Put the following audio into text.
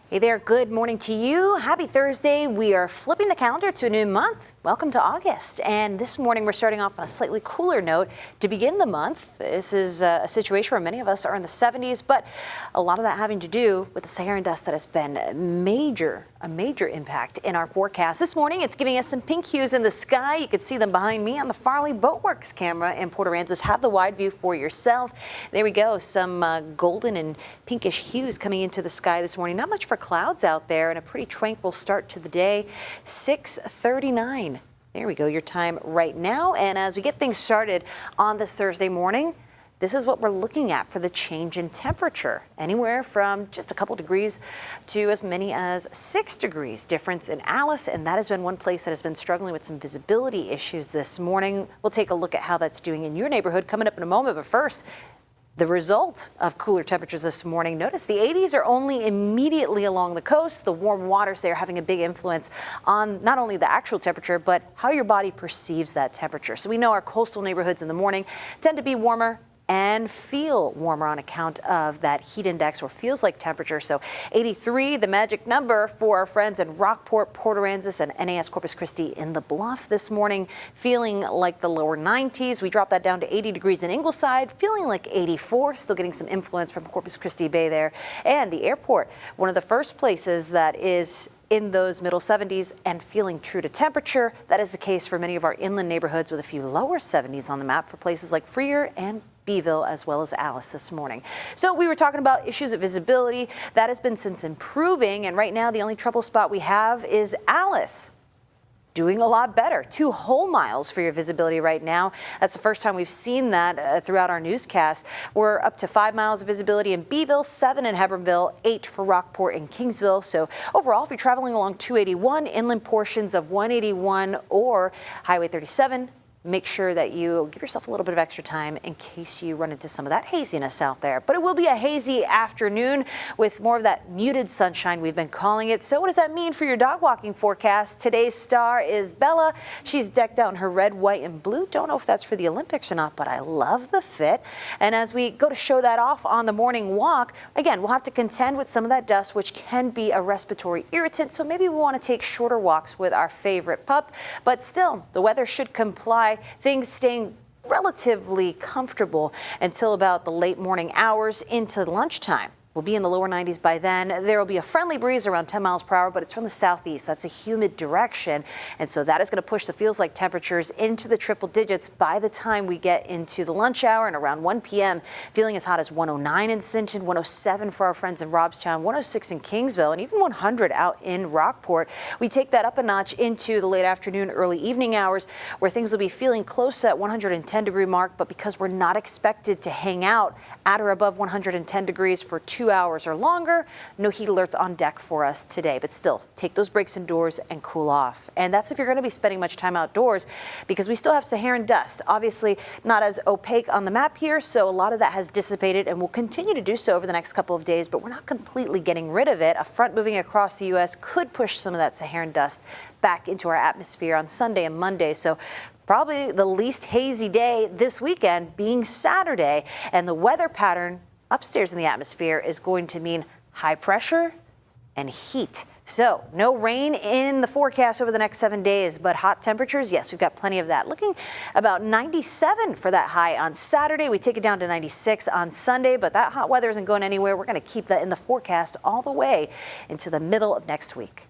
Hey there, good morning to you. Happy Thursday. We are flipping the calendar to a new month. Welcome to August. And this morning we're starting off on a slightly cooler note to begin the month. This is a situation where many of us are in the 70s, but a lot of that having to do with the Saharan dust that has been a major impact in our forecast. This morning it's giving us some pink hues in the sky. You can see them behind me on the Farley Boatworks camera in Port Aransas. Have the wide view for yourself. There we go. Some golden and pinkish hues coming into the sky this morning. Not much for clouds out there and a pretty tranquil start to the day. 6:39. There we go, your time right now. And as we get things started on this Thursday morning, this is what we're looking at for the change in temperature. Anywhere from just a couple degrees to as many as 6 degrees difference in Alice. And that has been one place that has been struggling with some visibility issues this morning. We'll take a look at how that's doing in your neighborhood coming up in a moment. But first, the result of cooler temperatures this morning. Notice the 80s are only immediately along the coast. The warm waters there having a big influence on not only the actual temperature, but how your body perceives that temperature. So we know our coastal neighborhoods in the morning tend to be warmer and feel warmer on account of that heat index, or feels like temperature. So 83, the magic number for our friends in Rockport, Port Aransas, and NAS Corpus Christi in the Bluff this morning, feeling like the lower 90s. We dropped that down to 80 degrees in Ingleside, feeling like 84, still getting some influence from Corpus Christi Bay there. And the airport, one of the first places that is in those middle 70s and feeling true to temperature. That is the case for many of our inland neighborhoods, with a few lower 70s on the map for places like Freer and Beeville, as well as Alice this morning. So we were talking about issues of visibility. That has been since improving, and right now the only trouble spot we have is Alice. Doing a lot better. 2 whole miles for your visibility right now. That's the first time we've seen that throughout our newscast. We're up to 5 miles of visibility in Beeville, 7 in Hebronville, 8 for Rockport and Kingsville. So overall, if you're traveling along 281, inland portions of 181 or Highway 37, make sure that you give yourself a little bit of extra time in case you run into some of that haziness out there. But it will be a hazy afternoon with more of that muted sunshine we've been calling it. So what does that mean for your dog walking forecast? Today's star is Bella. She's decked out in her red, white, and blue. Don't know if that's for the Olympics or not, but I love the fit. And as we go to show that off on the morning walk, again, we'll have to contend with some of that dust, which can be a respiratory irritant. So maybe we want to take shorter walks with our favorite pup. But still, the weather should comply. Things staying relatively comfortable until about the late morning hours into lunchtime. We'll be in the lower 90s by then. There will be a friendly breeze around 10 miles per hour, but it's from the southeast. That's a humid direction. And so that is going to push the feels like temperatures into the triple digits by the time we get into the lunch hour, and around 1 p.m. feeling as hot as 109 in Sinton, 107 for our friends in Robstown, 106 in Kingsville, and even 100 out in Rockport. We take that up a notch into the late afternoon, early evening hours, where things will be feeling close to that 110 degree mark. But because we're not expected to hang out at or above 110 degrees for 2 hours or longer, no heat alerts on deck for us today. But still, take those breaks indoors and cool off. And that's if you're going to be spending much time outdoors, because we still have Saharan dust. Obviously not as opaque on the map here, so a lot of that has dissipated and will continue to do so over the next couple of days, but we're not completely getting rid of it. A front moving across the U.S. could push some of that Saharan dust back into our atmosphere on Sunday and Monday. So probably the least hazy day this weekend being Saturday, and the weather pattern upstairs in the atmosphere is going to mean high pressure and heat. So no rain in the forecast over the next 7 days, but hot temperatures, yes, we've got plenty of that. Looking about 97 for that high on Saturday. We take it down to 96 on Sunday, but that hot weather isn't going anywhere. We're going to keep that in the forecast all the way into the middle of next week.